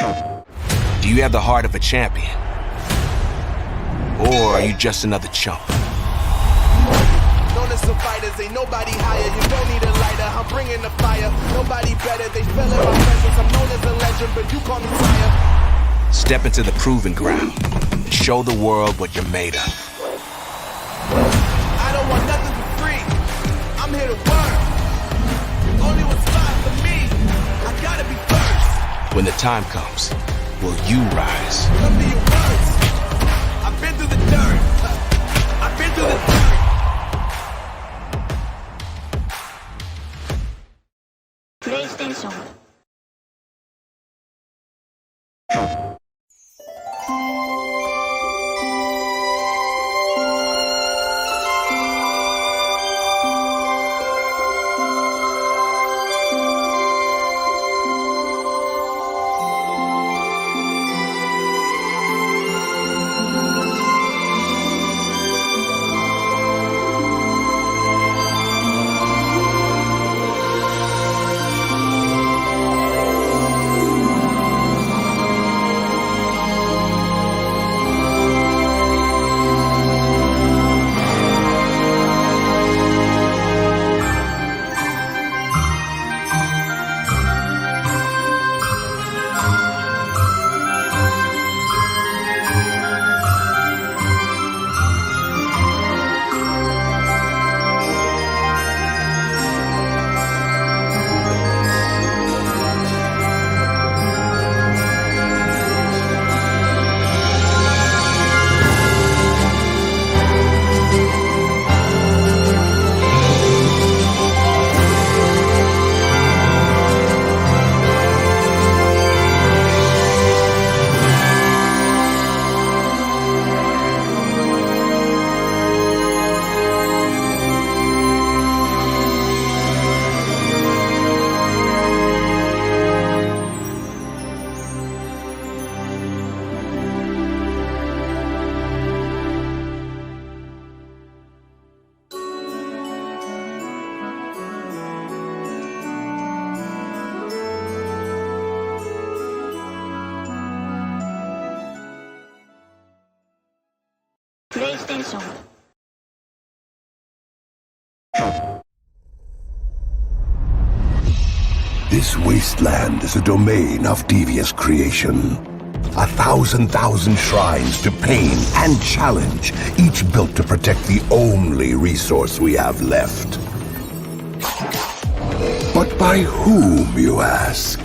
Do you have the heart of a champion? Or are you just another chump? Known as some fighters, ain't nobody higher. You don't need a lighter, I'm bringing the fire. Nobody better, they feel in my presence. I'm known as a legend, but you call me sire. Step into the proving ground. Show the world what you're made of. I don't want nothing for free. I'm here to work. Only one spot for me. I gotta be first. When the time comes, will you rise? Come to your words. I've been through the dirt. I've been through the dirt. PlayStation. PlayStation. This wasteland is a domain of devious creation. 1,000 shrines to pain and challenge, each built to protect the only resource we have left. But by whom, you ask?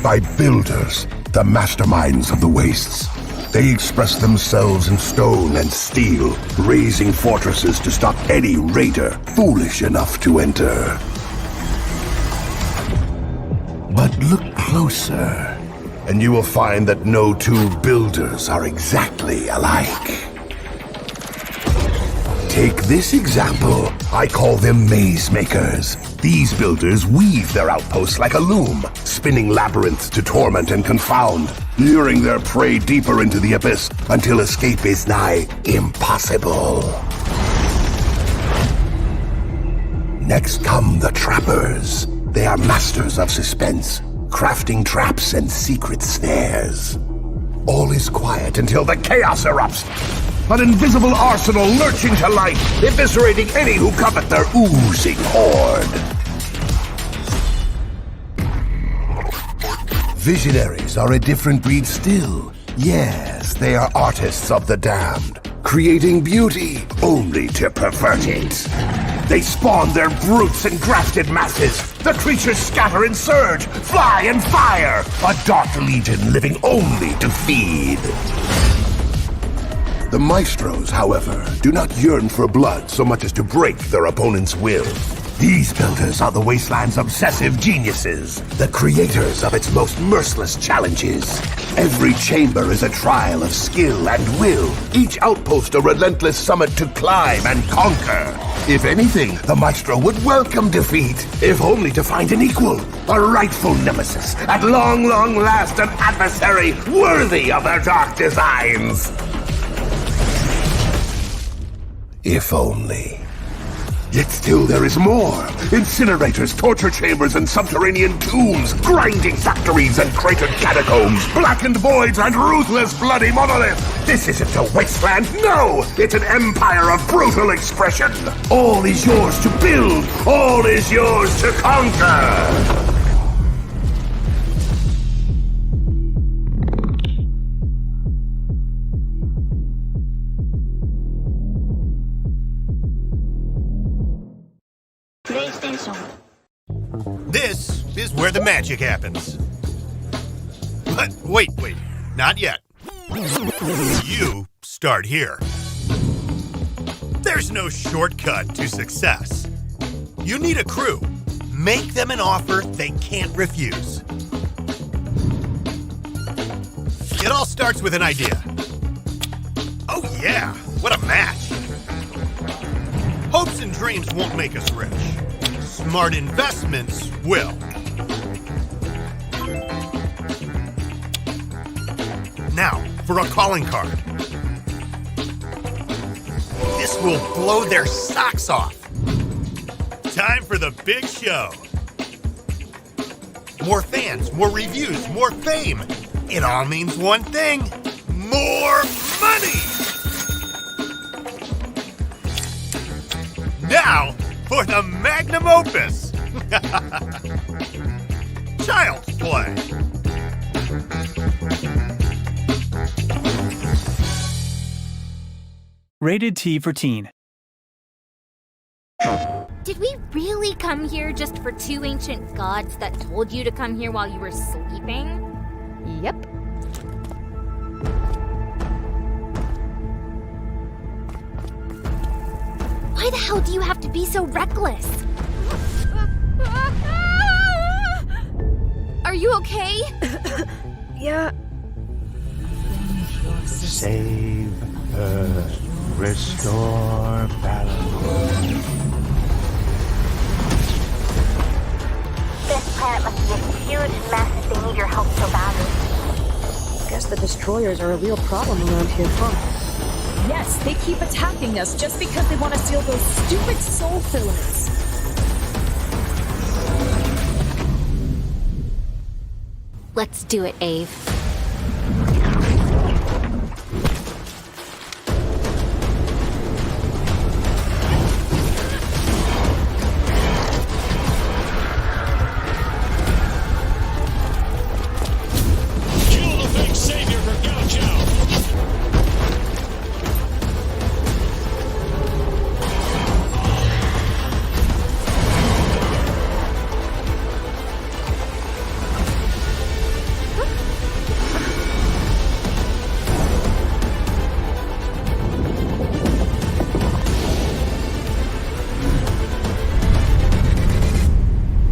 By builders, the masterminds of the wastes. They express themselves in stone and steel, raising fortresses to stop any raider foolish enough to enter. But look closer, and you will find that no two builders are exactly alike. Take this example. I call them maze makers. These builders weave their outposts like a loom, spinning labyrinths to torment and confound, luring their prey deeper into the abyss until escape is nigh impossible. Next come the trappers. They are masters of suspense, crafting traps and secret snares. All is quiet until the chaos erupts. An invisible arsenal lurching to life, eviscerating any who covet their oozing horde. Visionaries are a different breed still. Yes, they are artists of the damned, creating beauty only to pervert it. They spawn their brutes and grafted masses. The creatures scatter and surge, fly and fire. A dark legion living only to feed. The maestros, however, do not yearn for blood so much as to break their opponent's will. These builders are the wasteland's obsessive geniuses, the creators of its most merciless challenges. Every chamber is a trial of skill and will, each outpost a relentless summit to climb and conquer. If anything, the maestro would welcome defeat, if only to find an equal, a rightful nemesis, at long last an adversary worthy of their dark designs. If only. Yet still there is more. Incinerators, torture chambers, and subterranean tombs, grinding factories and cratered catacombs, blackened voids and ruthless bloody monolith. This isn't a wasteland, no! It's an empire of brutal expression. All is yours to build, all is yours to conquer. This is where the magic happens. But wait, not yet. You start here. There's no shortcut to success. You need a crew. Make them an offer they can't refuse. It all starts with an idea. Oh yeah, what a match. Hopes and dreams won't make us rich. Smart investments will. Now, for a calling card. This will blow their socks off. Time for the big show. More fans, more reviews, more fame. It all means one thing. More money! Now, for the magnum opus. Child's play. Rated T for teen. Did we really come here just for two ancient gods that told you to come here while you were sleeping? Yep. Why the hell do you have to be so reckless? Are you okay? Yeah. Save Earth. Restore balance. This planet must be a huge mess if they need your help so badly. Guess the destroyers are a real problem around here, huh? Yes, they keep attacking us just because they want to steal those stupid soul filaments. Let's do it, Ave. Kill the fake savior for Gaucho!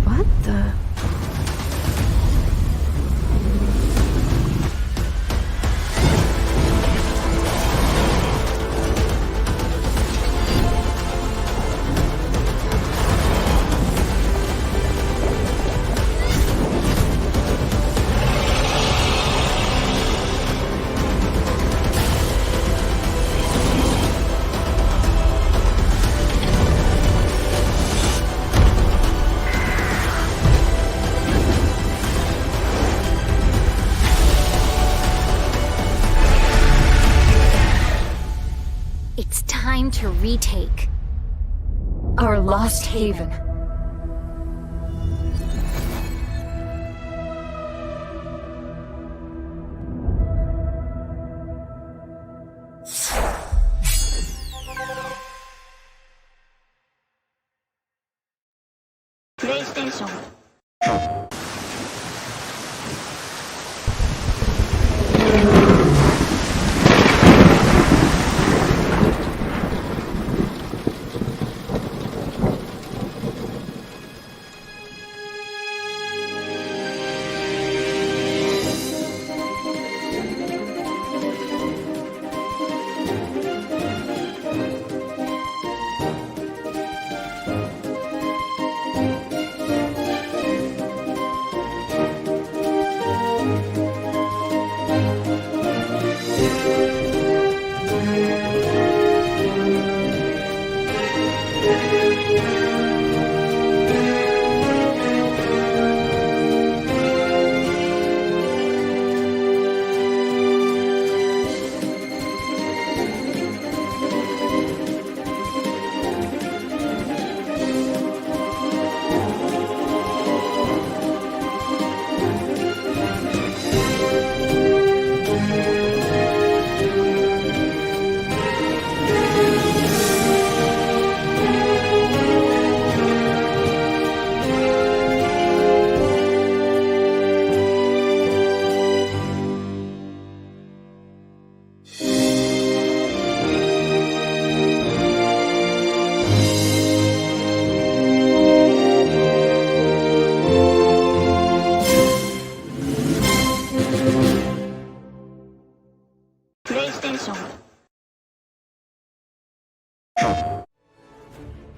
What the? It's time to retake Our lost haven. PlayStation.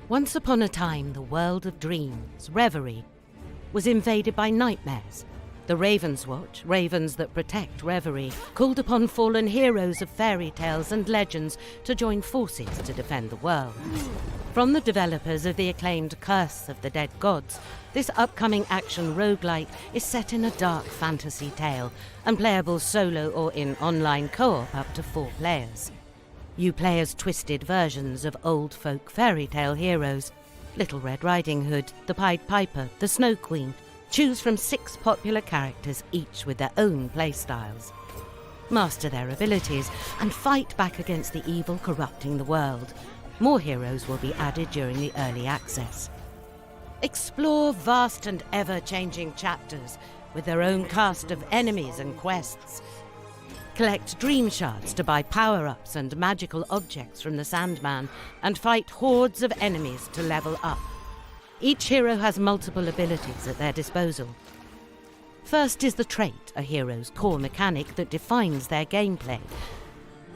Once upon a time, the world of dreams, reverie, was invaded by nightmares. The Ravenswatch, ravens that protect reverie, called upon fallen heroes of fairy tales and legends to join forces to defend the world. From the developers of the acclaimed Curse of the Dead Gods, this upcoming action roguelike is set in a dark fantasy tale and playable solo or in online co-op up to 4 players. You play as twisted versions of old folk fairy tale heroes: Little Red Riding Hood, the Pied Piper, the Snow Queen. Choose from 6 popular characters, each with their own playstyles. Master their abilities and fight back against the evil corrupting the world. More heroes will be added during the early access. Explore vast and ever-changing chapters with their own cast of enemies and quests. Collect dream shards to buy power-ups and magical objects from the Sandman, and fight hordes of enemies to level up. Each hero has multiple abilities at their disposal. First is the trait, a hero's core mechanic that defines their gameplay.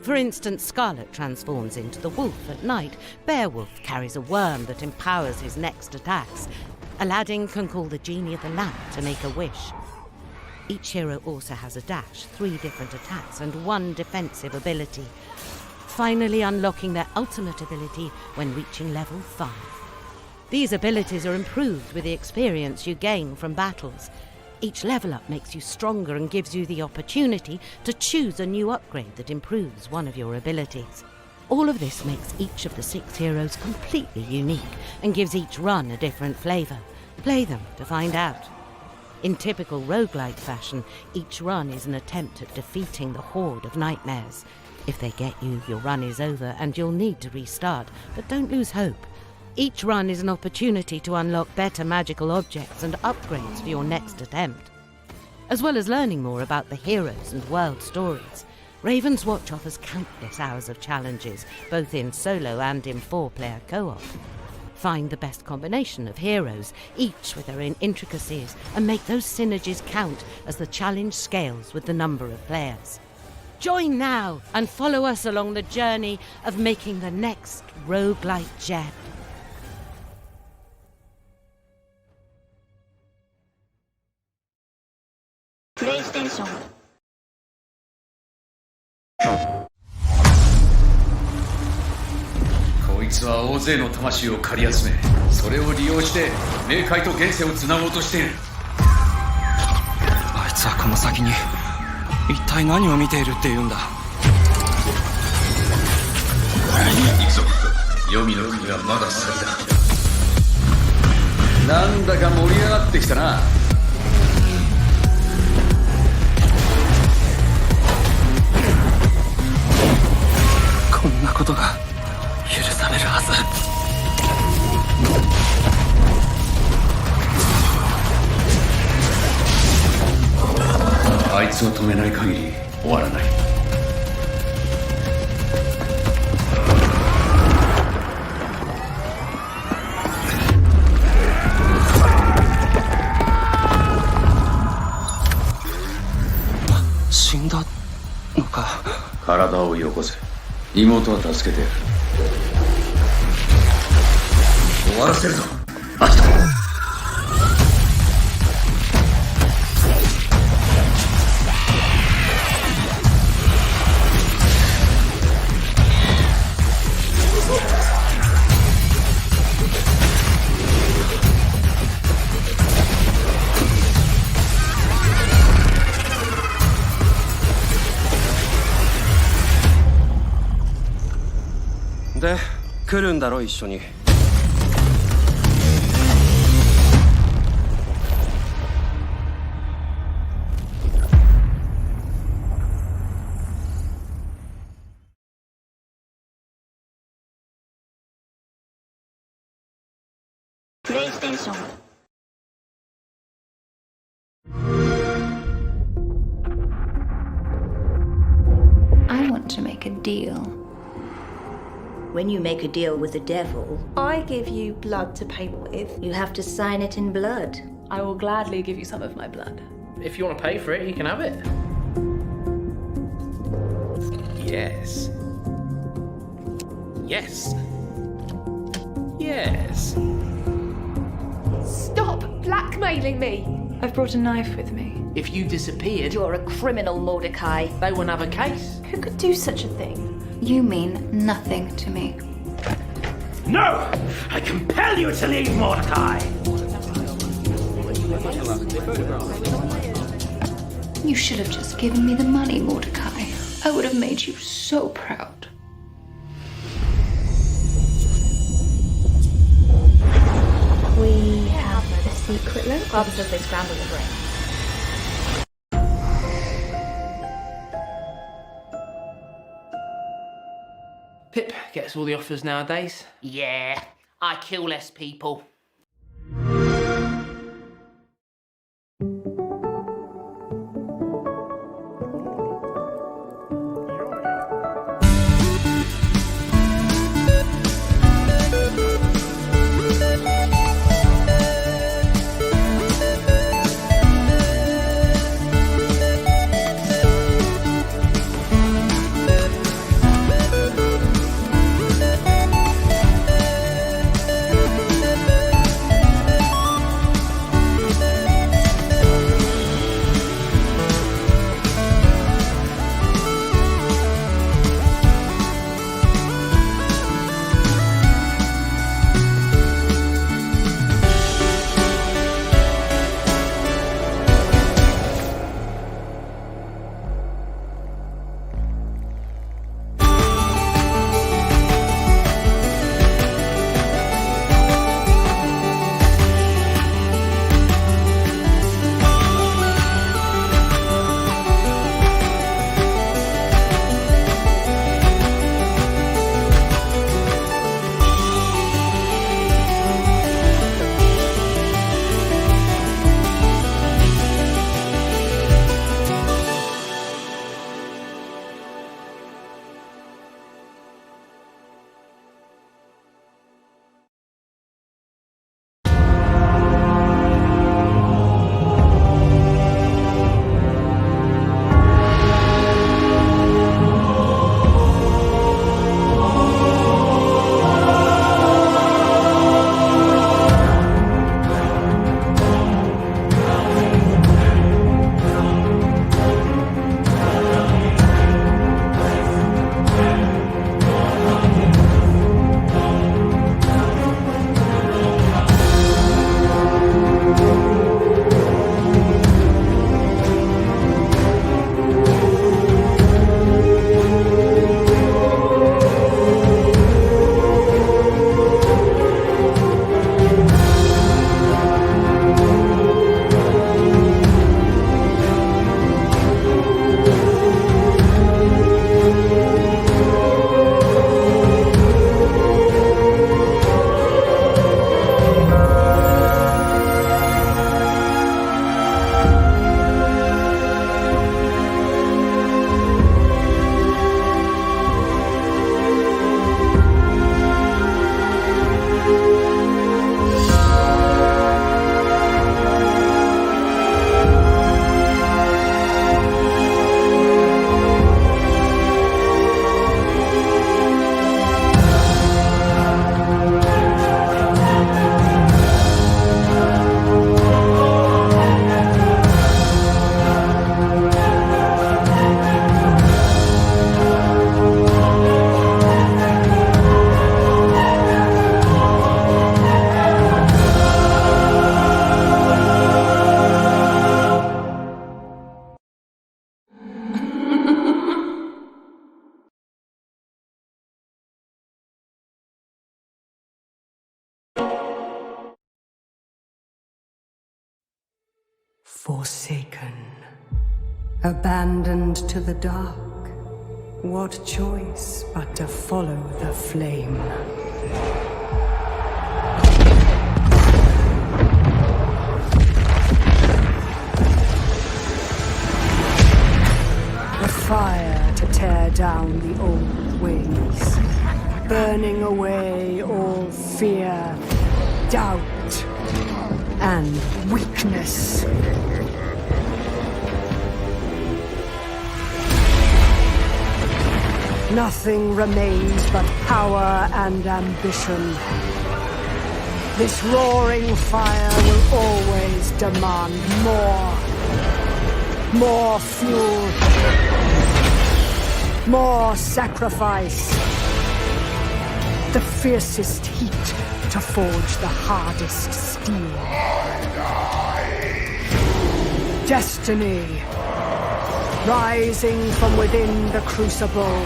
For instance, Scarlet transforms into the wolf at night. Beowulf carries a worm that empowers his next attacks. Aladdin can call the genie of the lamp to make a wish. Each hero also has a dash, 3 different attacks, and 1 defensive ability, finally unlocking their ultimate ability when reaching level 5. These abilities are improved with the experience you gain from battles. Each level up makes you stronger and gives you the opportunity to choose a new upgrade that improves one of your abilities. All of this makes each of the 6 heroes completely unique and gives each run a different flavour. Play them to find out. In typical roguelike fashion, each run is an attempt at defeating the horde of nightmares. If they get you, your run is over and you'll need to restart, but don't lose hope. Each run is an opportunity to unlock better magical objects and upgrades for your next attempt. As well as learning more about the heroes and world stories, Ravenswatch offers countless hours of challenges, both in solo and in 4-player co-op. Find the best combination of heroes, each with their own intricacies, and make those synergies count as the challenge scales with the number of players. Join now and follow us along the journey of making the next roguelike gem. PlayStation。こいつは大勢の魂を狩り集め、それを利用して冥界と現世をつなごうとしている。あいつはこの先に一体何を見ているっていうんだ。行くぞ。黄泉の国はまだ先だ。なんだか盛り上がってきたな。こんなことが許されるはず。あいつを止めない限り終わらない。死んだのか。体をよこせ。妹は助けてやる。終わらせるぞ。あきと。で、来るんだろ一緒に。PlayStation。I want to make a deal. When you make a deal with the devil, I give you blood to pay with. You have to sign it in blood. I will gladly give you some of my blood. If you want to pay for it, you can have it. Yes. Yes. Yes. Stop blackmailing me! I've brought a knife with me. If you disappeared, You're a criminal, Mordecai. they won't have a case. Who could do such a thing? You mean nothing to me. No! I compel you to leave, Mordecai! You should have just given me the money, Mordecai. I would have made you so proud. We have a secret link. Bob says they scrambled the brain. Pip gets all the offers nowadays. Yeah, I kill less people. Forsaken, abandoned to the dark, what choice but to follow the flame? The fire to tear down the old ways, burning away all fear, doubt, and weakness. Nothing remains but power and ambition. This roaring fire will always demand more. More fuel. More sacrifice. The fiercest heat to forge the hardest steel. Destiny, rising from within the crucible.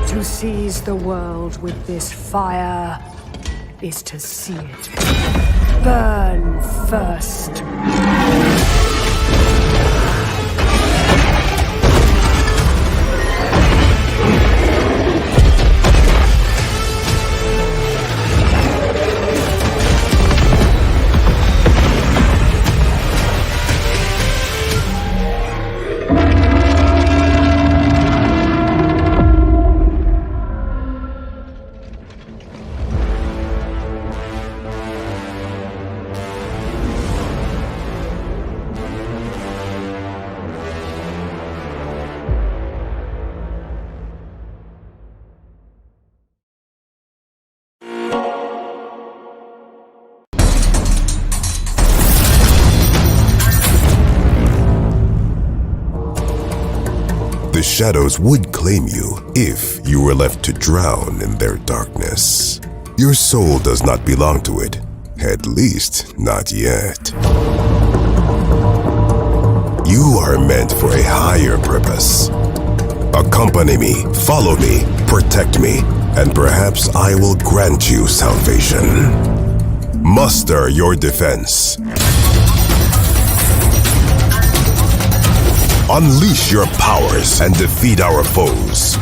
To seize the world with this fire is to see it burn first. The shadows would claim you if you were left to drown in their darkness. Your soul does not belong to it, at least not yet. You are meant for a higher purpose. Accompany me, follow me, protect me, and perhaps I will grant you salvation. Muster your defense. Unleash your powers and defeat our foes.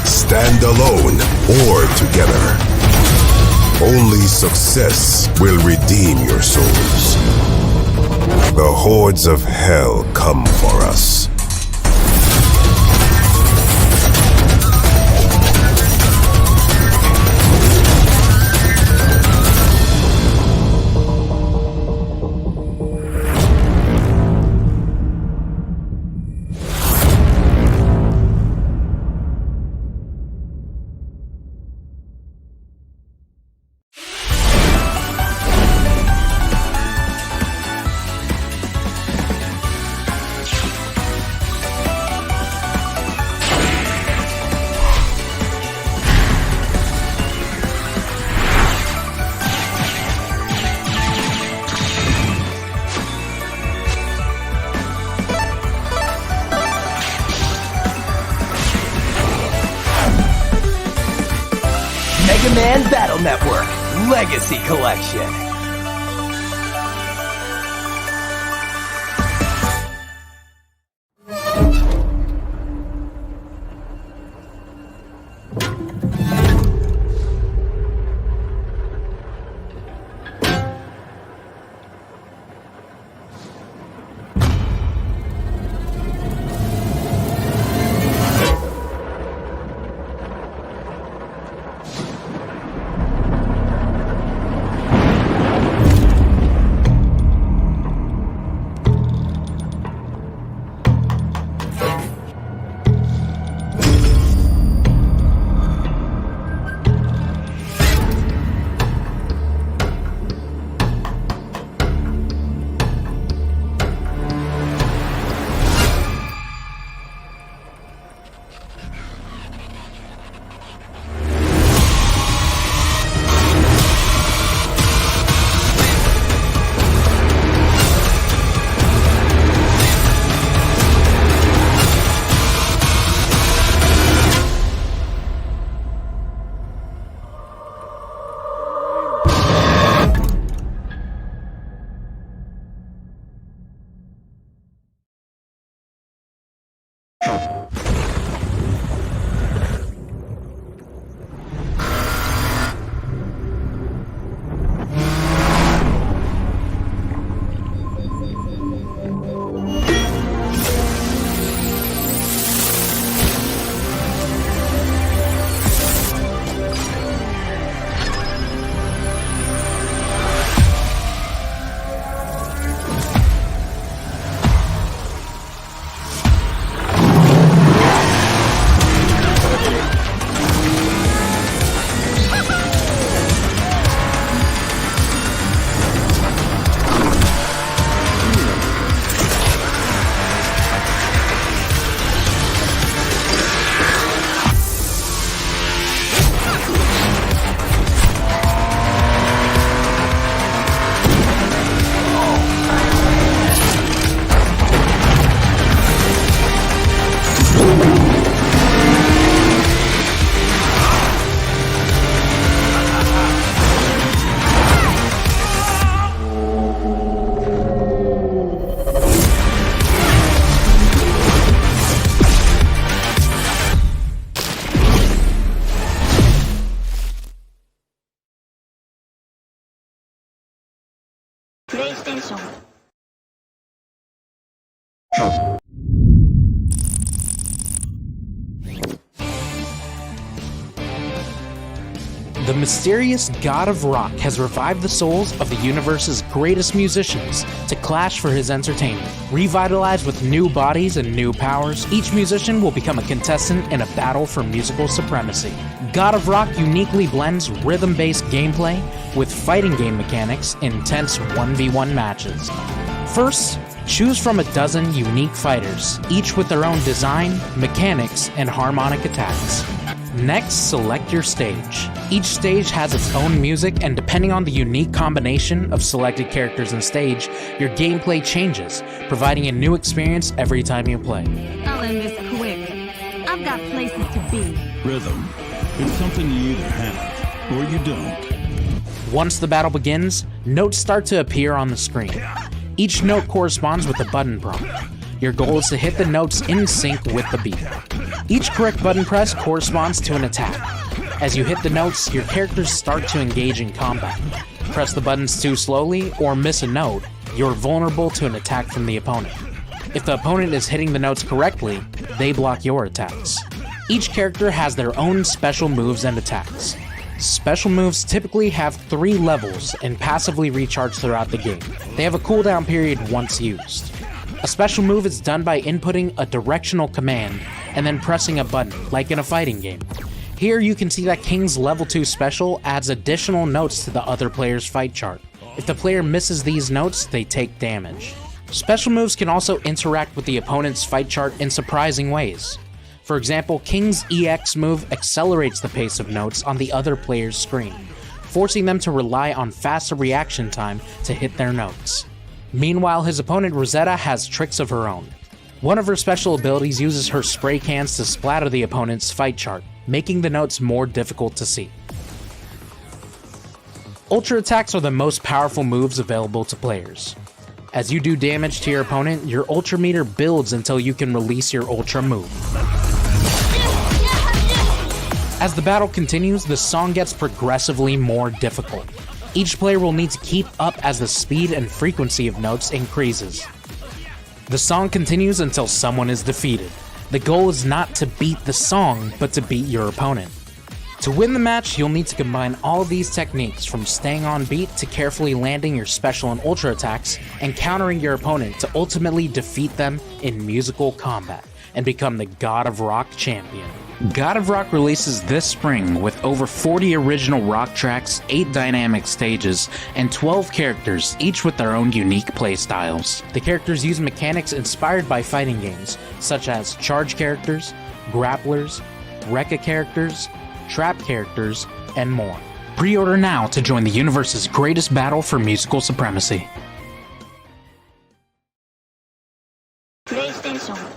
Stand alone or together. Only success will redeem your souls. The hordes of hell come for us. Battle Network Legacy Collection. The mysterious God of Rock has revived the souls of the universe's greatest musicians to clash for his entertainment. Revitalized with new bodies and new powers, each musician will become a contestant in a battle for musical supremacy. God of Rock uniquely blends rhythm-based gameplay with fighting game mechanics in intense 1v1 matches. First, choose from a dozen unique fighters, each with their own design, mechanics, and harmonic attacks. Next, select your stage. Each stage has its own music, and depending on the unique combination of selected characters and stage, your gameplay changes, providing a new experience every time you play. I'll end this quick. I've got places to be. Rhythm. It's something you either have or you don't. Once the battle begins, notes start to appear on the screen. Each note corresponds with a button prompt. Your goal is to hit the notes in sync with the beat. Each correct button press corresponds to an attack. As you hit the notes, your characters start to engage in combat. Press the buttons too slowly or miss a note, you're vulnerable to an attack from the opponent. If the opponent is hitting the notes correctly, they block your attacks. Each character has their own special moves and attacks. Special moves typically have 3 levels and passively recharge throughout the game. They have a cooldown period once used. A special move is done by inputting a directional command and then pressing a button, like in a fighting game. Here you can see that King's level 2 special adds additional notes to the other player's fight chart. If the player misses these notes, they take damage. Special moves can also interact with the opponent's fight chart in surprising ways. For example, King's EX move accelerates the pace of notes on the other player's screen, forcing them to rely on faster reaction time to hit their notes. Meanwhile, his opponent Rosetta has tricks of her own. One of her special abilities uses her spray cans to splatter the opponent's fight chart, making the notes more difficult to see. Ultra attacks are the most powerful moves available to players. As you do damage to your opponent, your ultra meter builds until you can release your ultra move. As the battle continues, the song gets progressively more difficult. Each player will need to keep up as the speed and frequency of notes increases. The song continues until someone is defeated. The goal is not to beat the song, but to beat your opponent. To win the match, you'll need to combine all of these techniques, from staying on beat to carefully landing your special and ultra attacks and countering your opponent to ultimately defeat them in musical combat and become the God of Rock champion. God of Rock releases this spring with over 40 original rock tracks, 8 dynamic stages, and 12 characters, each with their own unique playstyles. The characters use mechanics inspired by fighting games, such as charge characters, grapplers, Rekka characters, trap characters, and more. Pre-order now to join the universe's greatest battle for musical supremacy. PlayStation.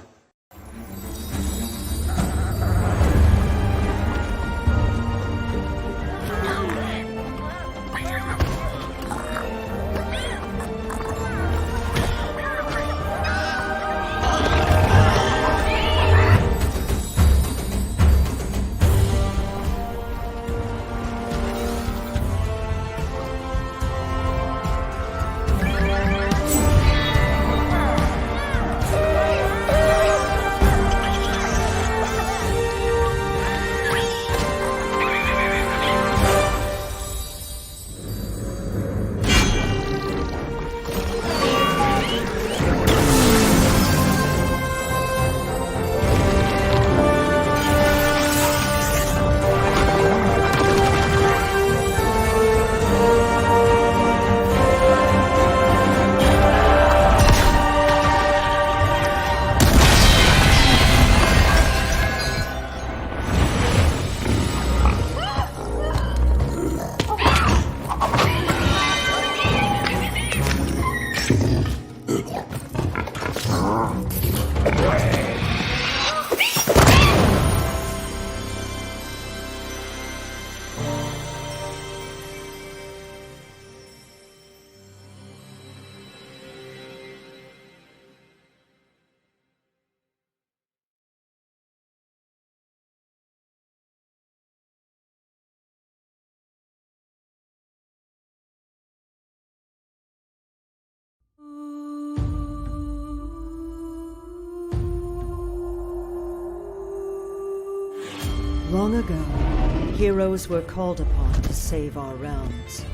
Long ago, heroes were called upon to save our realms,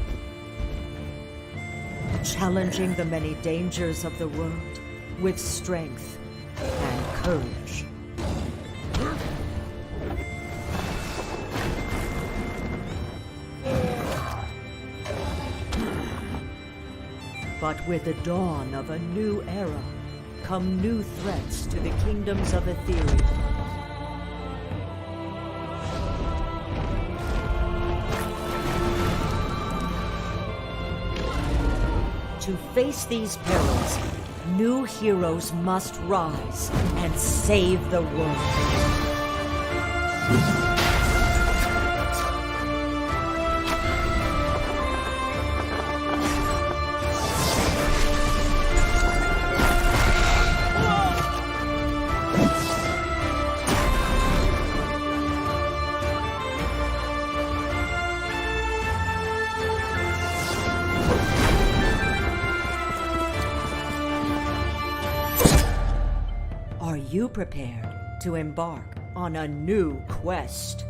challenging the many dangers of the world with strength and courage. But with the dawn of a new era, come new threats to the kingdoms of Etheria. To face these perils, new heroes must rise and save the world. Are you prepared to embark on a new quest?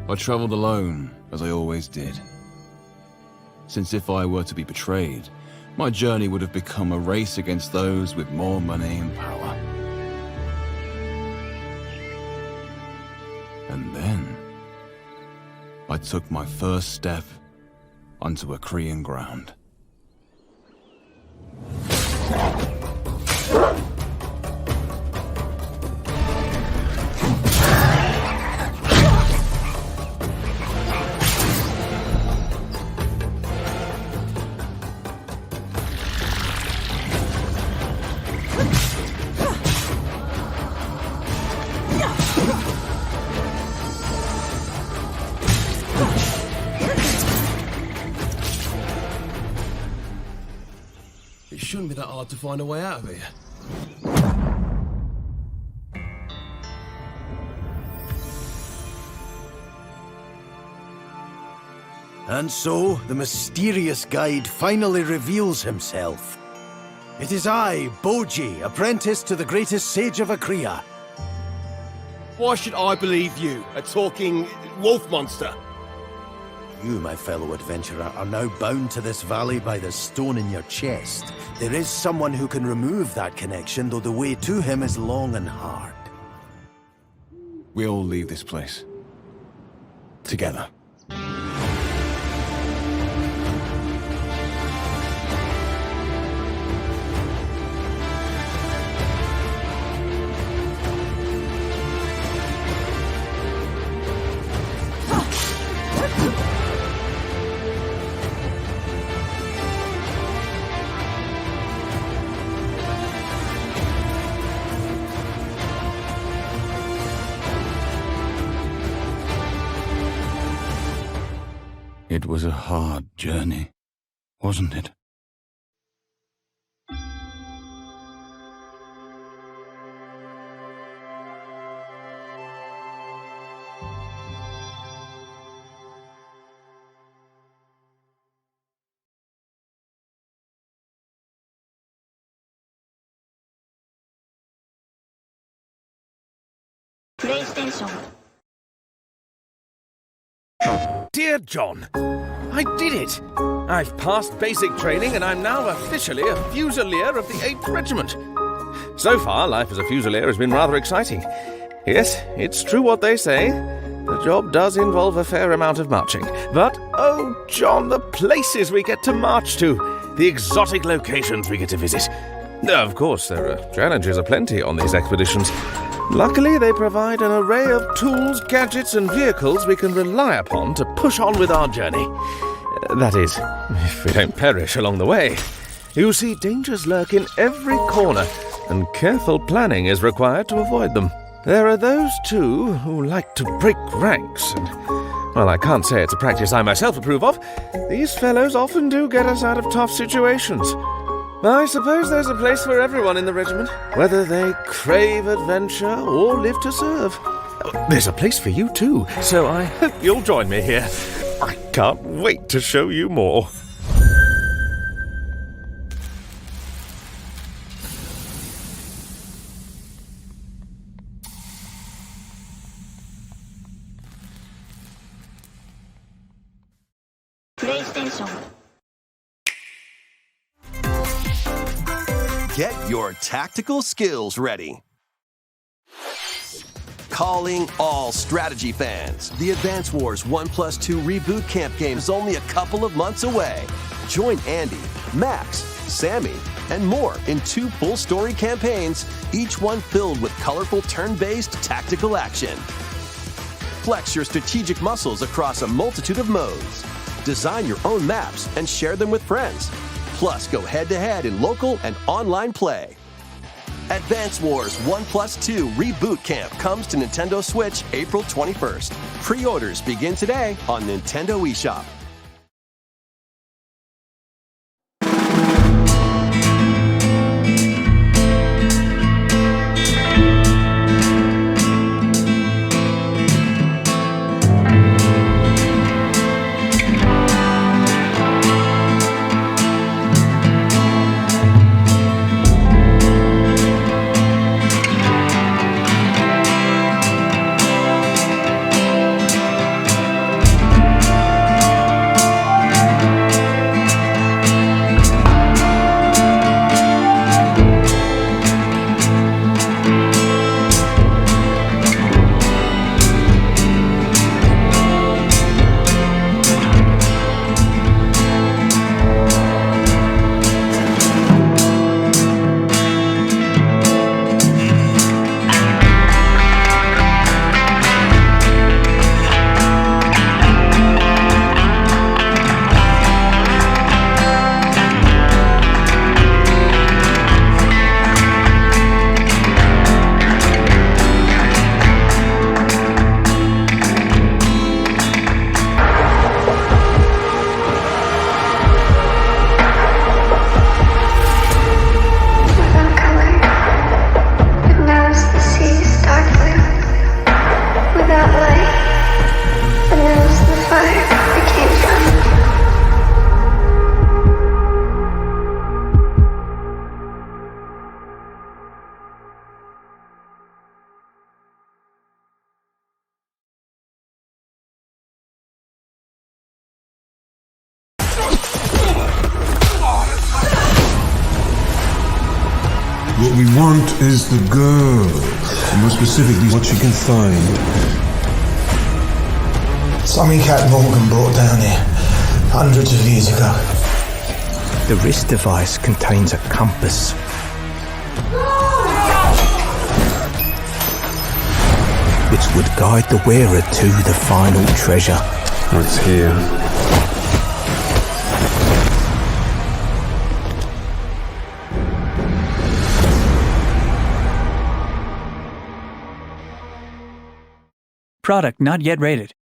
I travelled alone, as I always did. Since if I were to be betrayed, my journey would have become a race against those with more money and power. And then, I took my first step onto Acrian ground. It shouldn't be that hard to find a way out of here. And so, the mysterious guide finally reveals himself. It is I, Boji, apprentice to the greatest sage of Akria. Why should I believe you, a talking wolf monster? You, my fellow adventurer, are now bound to this valley by the stone in your chest. There is someone who can remove that connection, though the way to him is long and hard. We all leave this place. Together. It was a hard journey, wasn't it? Dear John, I did it! I've passed basic training and I'm now officially a Fusilier of the 8th Regiment. So far, life as a Fusilier has been rather exciting. Yes, it's true what they say. The job does involve a fair amount of marching. But, oh, John, the places we get to march to, the exotic locations we get to visit. Of course, there are challenges aplenty on these expeditions. Luckily, they provide an array of tools, gadgets, and vehicles we can rely upon to push on with our journey. That is, if we don't perish along the way. You see, dangers lurk in every corner, and careful planning is required to avoid them. There are those, too, who like to break ranks, and, well, I can't say it's a practice I myself approve of. These fellows often do get us out of tough situations. I suppose there's a place for everyone in the regiment, whether they crave adventure or live to serve. There's a place for you, too, so I hope you'll join me here. I can't wait to show you more. PlayStation. Get your tactical skills ready. Calling all strategy fans. The Advance Wars 1+2 Reboot Camp game is only a couple of months away. Join Andy, Max, Sammy, and more in 2 full story campaigns, each one filled with colorful turn-based tactical action. Flex your strategic muscles across a multitude of modes. Design your own maps and share them with friends. Plus, go head-to-head in local and online play. Advance Wars 1+2 Reboot Camp comes to Nintendo Switch April 21st. Pre-orders begin today on Nintendo eShop. What we want is the girl. More specifically, what she can find. Something Cat Morgan brought down here hundreds of years ago. The wrist device contains a compass. Which would guide the wearer to the final treasure. What's here? Product not yet rated.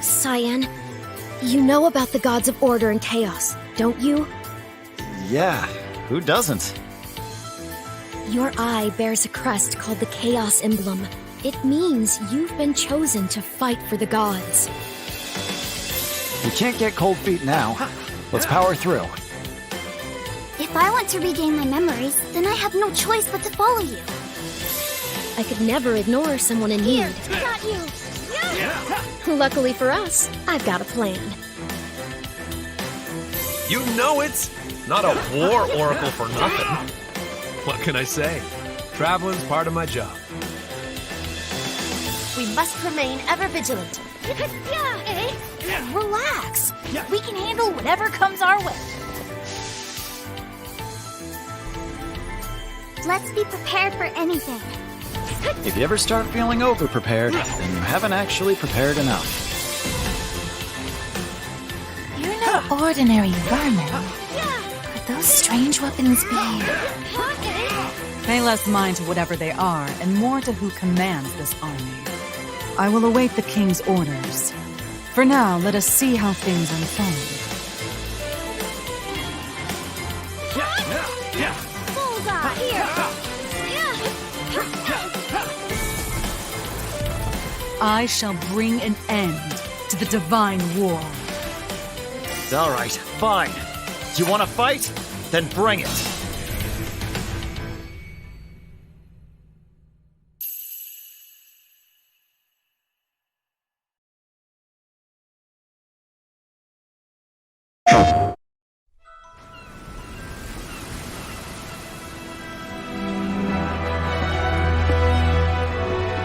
Cyan, you know about the gods of order and chaos, don't you? Yeah, who doesn't? Your eye bears a crest called the Chaos Emblem. It means you've been chosen to fight for the gods. We can't get cold feet now. Let's power through. If I want to regain my memories, then I have no choice but to follow you. I could never ignore someone in need. Got you! Luckily for us, I've got a plan. You know it! Not a war oracle for nothing. What can I say? Traveling's part of my job. We must remain ever vigilant. Relax. We can handle whatever comes our way. Let's be prepared for anything. If you ever start feeling over-prepared, then you haven't actually prepared enough. You're no ordinary vermin. Could those strange weapons be? Pay less mind to whatever they are, and more to who commands this army. I will await the king's orders. For now, let us see how things unfold. Bullseye, here! I shall bring an end to the divine war. All right, fine. You want to fight? Then bring it.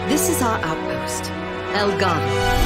This is our outpost, Elgato.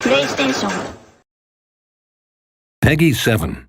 PlayStation. Peggy 7.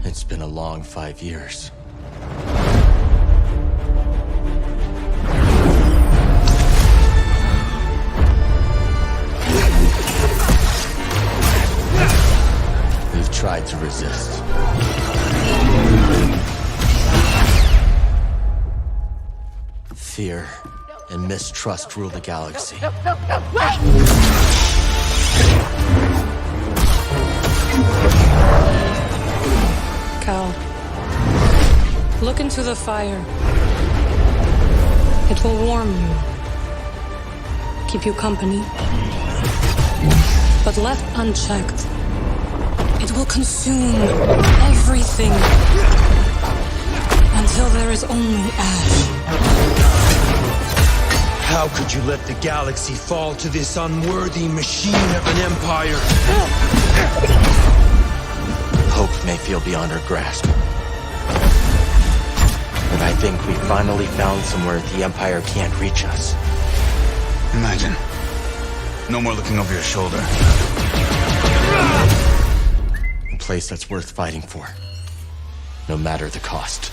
It's been a long 5 years. We've tried to resist. Fear and mistrust rule the galaxy. Wait! Cal, look into the fire. It will warm you, keep you company. But left unchecked, it will consume everything until there is only ash. How could you let the galaxy fall to this unworthy machine of an empire? Hope may feel beyond our grasp. But I think we finally found somewhere the Empire can't reach us. Imagine. No more looking over your shoulder. A place that's worth fighting for. No matter the cost.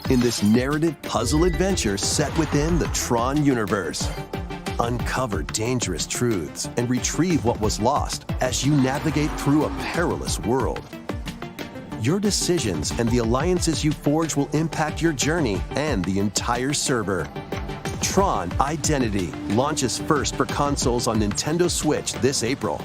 In this narrative puzzle adventure set within the Tron universe. Uncover dangerous truths and retrieve what was lost as you navigate through a perilous world. Your decisions and the alliances you forge will impact your journey and the entire server. Tron Identity launches first for consoles on Nintendo Switch this April.